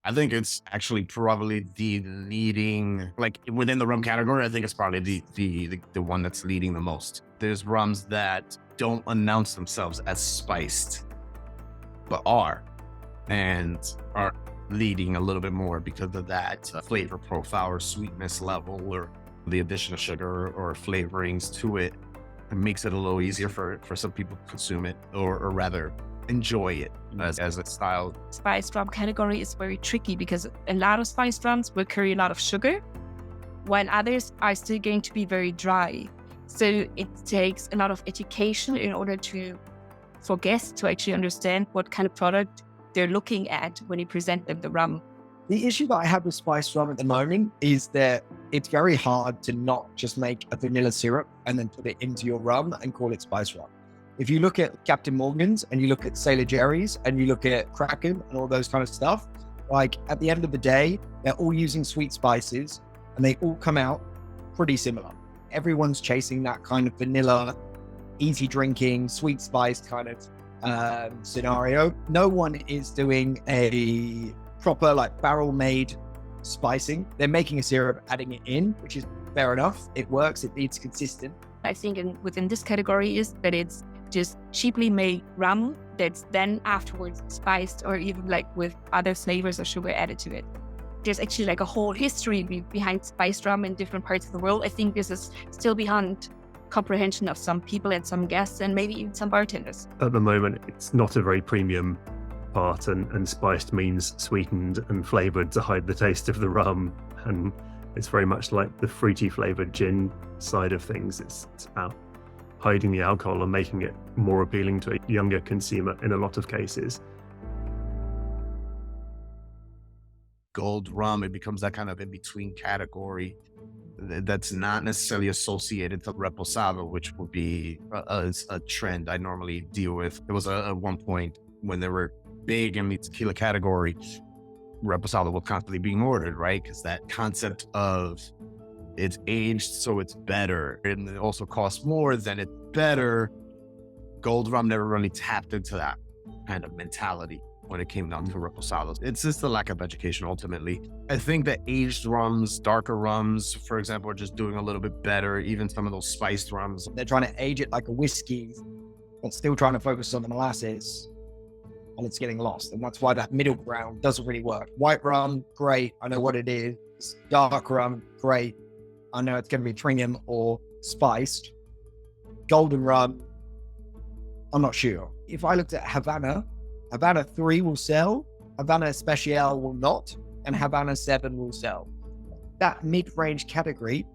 I think it's actually probably the leading, like within the rum category, I think it's probably the one that's leading the most. There's rums that don't announce themselves as spiced, but are, and are leading a little bit more because of that flavor profile or sweetness level or the addition of sugar or flavorings to it. It makes it a little easier for some people to consume it or rather enjoy it as a style. Spiced rum category is very tricky because a lot of spiced rums will carry a lot of sugar, while others are still going to be very dry. So it takes a lot of education in order for guests to actually understand what kind of product they're looking at when you present them the rum. The issue that I have with spiced rum at the moment is that it's very hard to not just make a vanilla syrup and then put it into your rum and call it spiced rum. If you look at Captain Morgan's and you look at Sailor Jerry's and you look at Kraken and all those kind of stuff, like at the end of the day, they're all using sweet spices and they all come out pretty similar. Everyone's chasing that kind of vanilla, easy drinking, sweet spiced kind of scenario. No one is doing a proper like barrel made spicing. They're making a syrup, adding it in, which is fair enough. It works. It's consistent. I think within this category is that it's just cheaply made rum that's then afterwards spiced or even like with other flavors or sugar added to it. There's actually like a whole history behind spiced rum in different parts of the world. I think this is still beyond comprehension of some people and some guests and maybe even some bartenders. At the moment, it's not a very premium part, and spiced means sweetened and flavored to hide the taste of the rum. And it's very much like the fruity flavored gin side of things. It's about hiding the alcohol and making it more appealing to a younger consumer in a lot of cases. Gold rum, it becomes that kind of in-between category that's not necessarily associated to reposado, which would be a trend I normally deal with. It was at one point when they were big in the tequila category, reposado was constantly being ordered, right? Because that concept of it's aged, so it's better, and it also costs more, then it's better. Gold rum never really tapped into that kind of mentality when it came down to reposados. It's just the lack of education ultimately. I think that aged rums, darker rums, for example, are just doing a little bit better. Even some of those spiced rums. They're trying to age it like a whiskey, but still trying to focus on the molasses, and it's getting lost. And that's why that middle ground doesn't really work. White rum, great, I know what it is. Dark rum, great, I know it's going to be premium or spiced. Golden rum, I'm not sure. If I looked at Havana 3 will sell, Havana Especial will not, and Havana 7 will sell. That mid-range category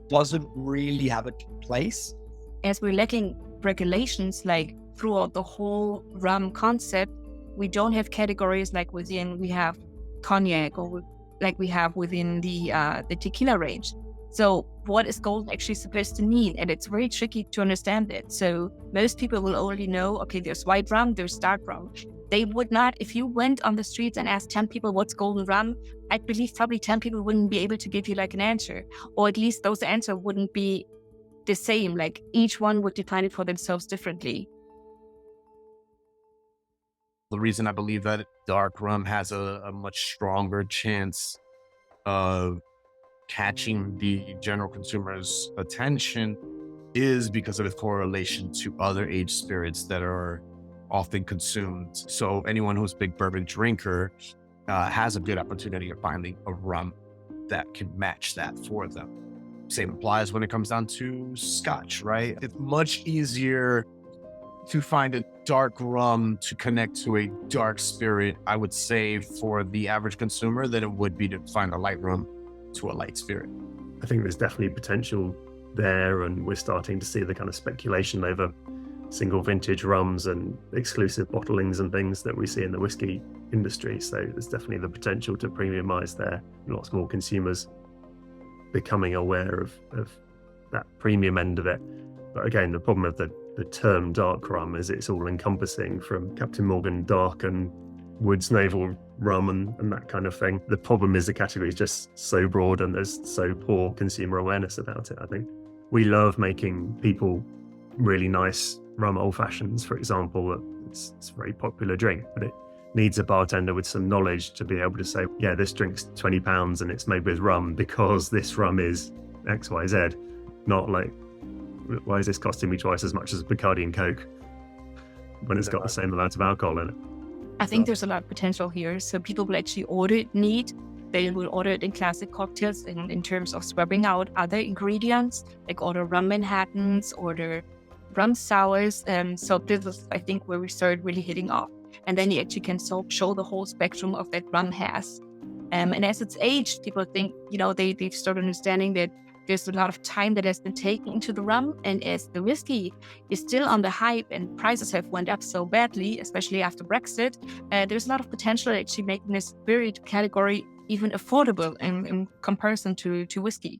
doesn't really have a place. As we're lacking regulations like throughout the whole rum concept, we don't have categories like we have cognac or like we have within the tequila range. So what is gold actually supposed to mean? And it's very tricky to understand it. So most people will already know, okay, there's white rum, there's dark rum. They would not, if you went on the streets and asked 10 people what's golden rum, I believe probably 10 people wouldn't be able to give you like an answer, or at least those answers wouldn't be the same. Like each one would define it for themselves differently. The reason I believe that dark rum has a much stronger chance of catching the general consumer's attention is because of its correlation to other aged spirits that are often consumed. So anyone who's a big bourbon drinker has a good opportunity of finding a rum that can match that for them. Same applies when it comes down to Scotch, right? It's much easier to find a dark rum to connect to a dark spirit, I would say, for the average consumer than it would be to find a light rum to a light spirit. I think there's definitely potential there, and we're starting to see the kind of speculation over single vintage rums and exclusive bottlings and things that we see in the whiskey industry. So there's definitely the potential to premiumize there. Lots more consumers becoming aware of that premium end of it. But again, the problem of the term dark rum is it's all encompassing, from Captain Morgan dark and Woods Naval rum and that kind of thing. The problem is the category is just so broad and there's so poor consumer awareness about it, I think. We love making people really nice rum old fashions, for example. It's a very popular drink, but needs a bartender with some knowledge to be able to say, yeah, this drink's £20 and it's made with rum because this rum is XYZ. Not like, why is this costing me twice as much as Bacardi and Coke when it's got the same amount of alcohol in it? I think there's a lot of potential here. So people will actually order it neat. They will order it in classic cocktails in terms of swapping out other ingredients, like order rum Manhattans, order rum sours. So this is, I think, where we started really hitting off. And then you actually can show the whole spectrum of that rum has. And as it's aged, people think, they've started understanding that there's a lot of time that has been taken into the rum. And as the whiskey is still on the hype and prices have went up so badly, especially after Brexit, there's a lot of potential actually making this spirit category even affordable in comparison to whiskey.